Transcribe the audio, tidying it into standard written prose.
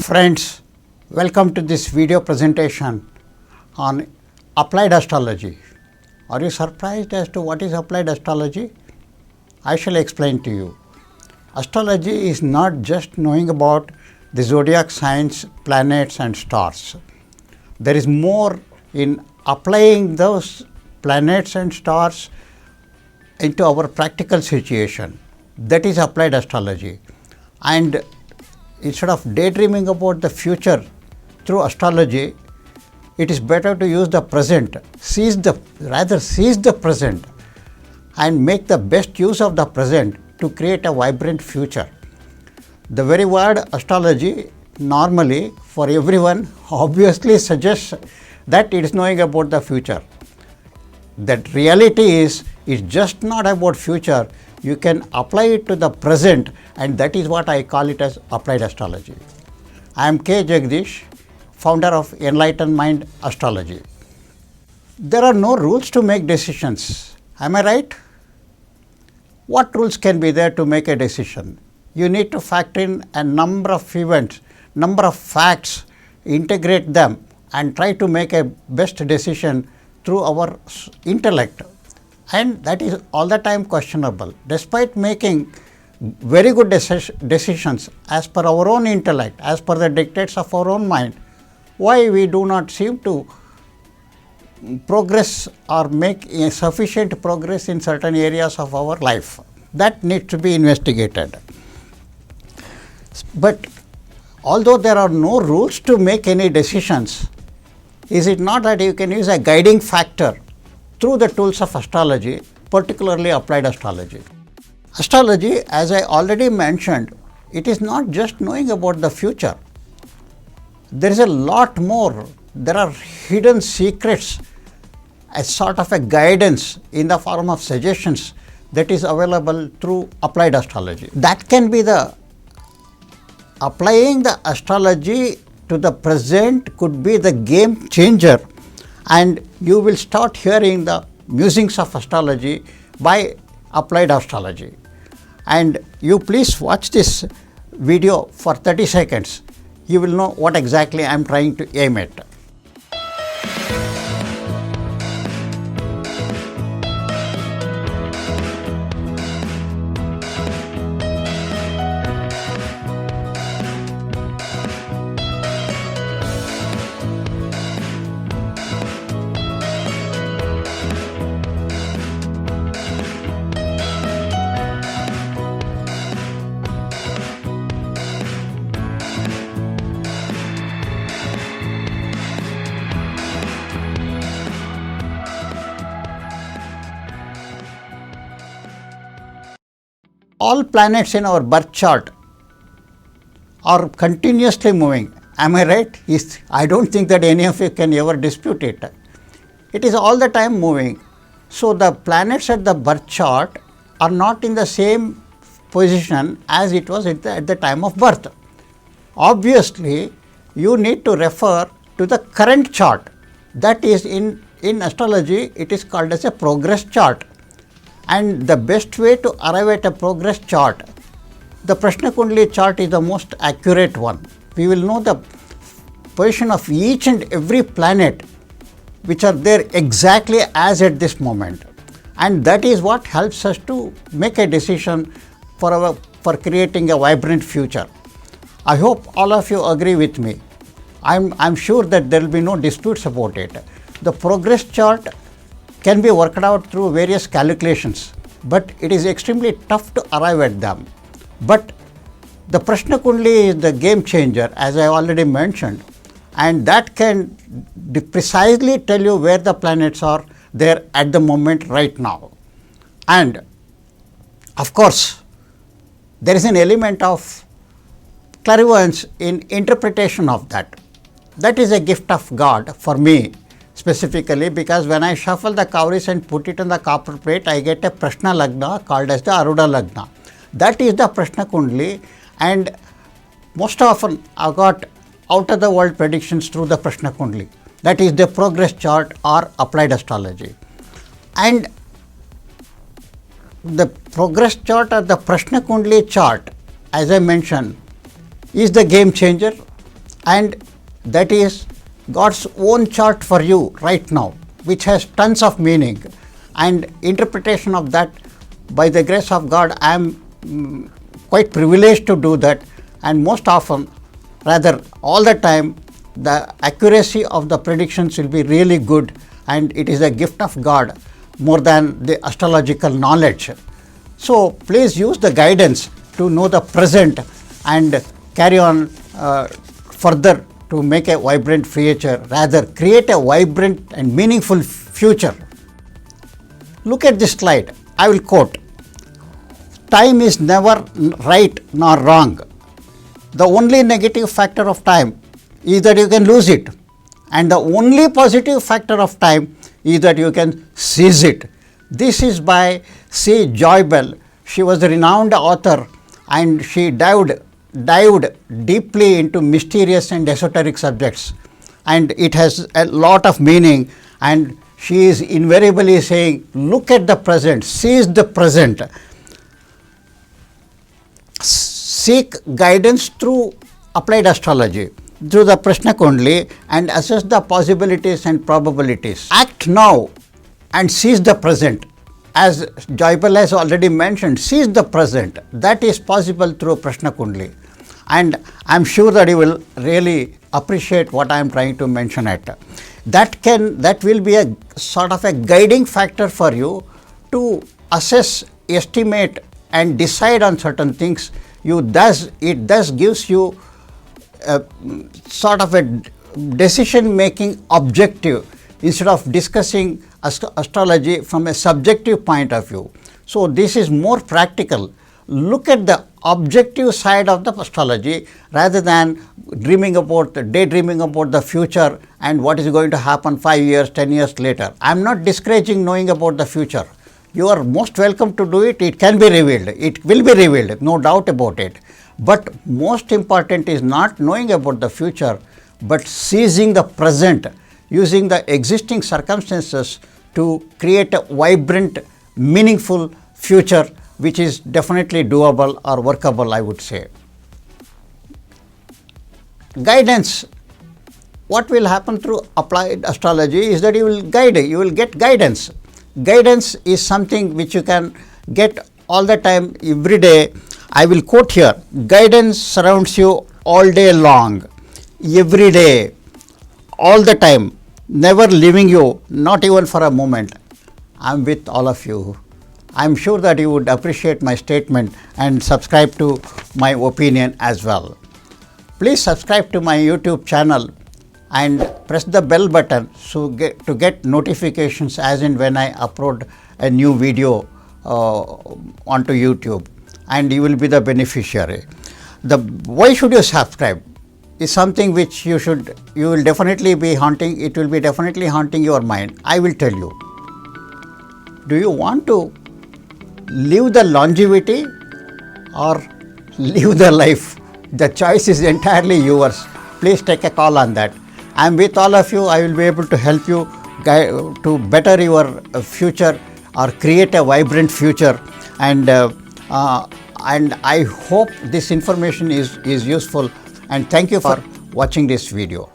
Friends, welcome to this video presentation on applied astrology. Are you surprised as to what is applied astrology? I shall explain to you. Astrology is not just knowing about the zodiac signs, planets and stars. There is more in applying those planets and stars into our practical situation. That is applied astrology. And instead of daydreaming about the future through astrology, it is better to use the present, seize the present and make the best use of the present to create a vibrant future. The very word astrology normally for everyone obviously suggests that it is knowing about the future. That reality is, it's just not about future. You can apply it to the present, and that is what I call it as applied astrology. I am K. Jagdish, founder of Enlightened Mind Astrology. There are no rules to make decisions. Am I right? What rules can be there to make a decision? You need to factor in a number of events, number of facts, integrate them and try to make a best decision through our intellect. And that is all the time questionable. Despite making very good decisions as per our own intellect, as per the dictates of our own mind, why we do not seem to progress or make sufficient progress in certain areas of our life? That needs to be investigated. But although there are no rules to make any decisions, is it not that you can use a guiding factor through the tools of astrology, particularly applied astrology? Astrology, as I already mentioned, it is not just knowing about the future. There is a lot more. There are hidden secrets, a sort of a guidance in the form of suggestions that is available through applied astrology. That can be the applying the astrology to the present could be the game changer, and you will start hearing the musings of astrology by applied astrology. And you please watch this video for 30 seconds. You will know what exactly I am trying to aim at. All planets in our birth chart are continuously moving. Am I right? I don't think that any of you can ever dispute it. It is all the time moving. So the planets at the birth chart are not in the same position as it was at the time of birth. Obviously, you need to refer to the current chart. That is, in astrology, it is called as a progress chart. And the best way to arrive at a progress chart, the Prashna Kundali chart is the most accurate one. We will know the position of each and every planet which are there exactly as at this moment. And that is what helps us to make a decision for creating a vibrant future. I hope all of you agree with me. I'm sure that there will be no disputes about it. The progress chart can be worked out through various calculations, but it is extremely tough to arrive at them. But the Prashna Kundali is the game changer, as I already mentioned, and that can precisely tell you where the planets are there at the moment right now. And of course, there is an element of clairvoyance in interpretation of that. That is a gift of God for me specifically, because when I shuffle the cowries and put it on the copper plate, I get a Prashna Lagna called as the Aruda Lagna. That is the Prashna Kundali, and most often I got out of the world predictions through the Prashna Kundali. That is the progress chart or applied astrology. And the progress chart or the Prashna Kundali chart, as I mentioned, is the game changer and that is God's own chart for you right now, which has tons of meaning and interpretation of that. By the grace of God, I am quite privileged to do that, and most often, rather all the time, the accuracy of the predictions will be really good, and it is a gift of God more than the astrological knowledge. So please use the guidance to know the present and carry on further to make a vibrant future, rather create a vibrant and meaningful future. Look at this slide. I will quote, "Time is never right nor wrong. The only negative factor of time is that you can lose it, and the only positive factor of time is that you can seize it." This is by C. Joybell. She was a renowned author, and she dived deeply into mysterious and esoteric subjects, and it has a lot of meaning, and she is invariably saying, look at the present, seize the present, seek guidance through applied astrology, through the Prashna Kundli, and assess the possibilities and probabilities. Act now and seize the present. As Joybell has already mentioned, seize the present. That is possible through Prashna Kundli, and I am sure that you will really appreciate what I am trying to mention at. That will be a sort of a guiding factor for you to assess, estimate, and decide on certain things. It thus gives you a sort of a decision making objective instead of discussing astrology from a subjective point of view. So this is more practical. Look at the objective side of the astrology rather than daydreaming about the future and what is going to happen 5 years, 10 years later. I am not discouraging knowing about the future. You are most welcome to do it. It can be revealed. It will be revealed, no doubt about it. But most important is not knowing about the future, but seizing the present, using the existing circumstances to create a vibrant, meaningful future, which is definitely doable or workable, I would say. Guidance. What will happen through applied astrology is that you will get guidance. Guidance is something which you can get all the time, every day. I will quote here, guidance surrounds you all day long, every day, all the time, never leaving you, not even for a moment. I am with all of you. I am sure that you would appreciate my statement and subscribe to my opinion as well. Please subscribe to my YouTube channel and press the bell button to get notifications as and when I upload a new video onto YouTube, and you will be the beneficiary. Why should you subscribe is something which you will definitely be haunting. It will be definitely haunting your mind. I will tell you. Do you want to live the longevity or live the life? The choice is entirely yours. Please take a call on that. I am with all of you. I will be able to help you to better your future or create a vibrant future, and I hope this information is useful, and thank you for watching this video.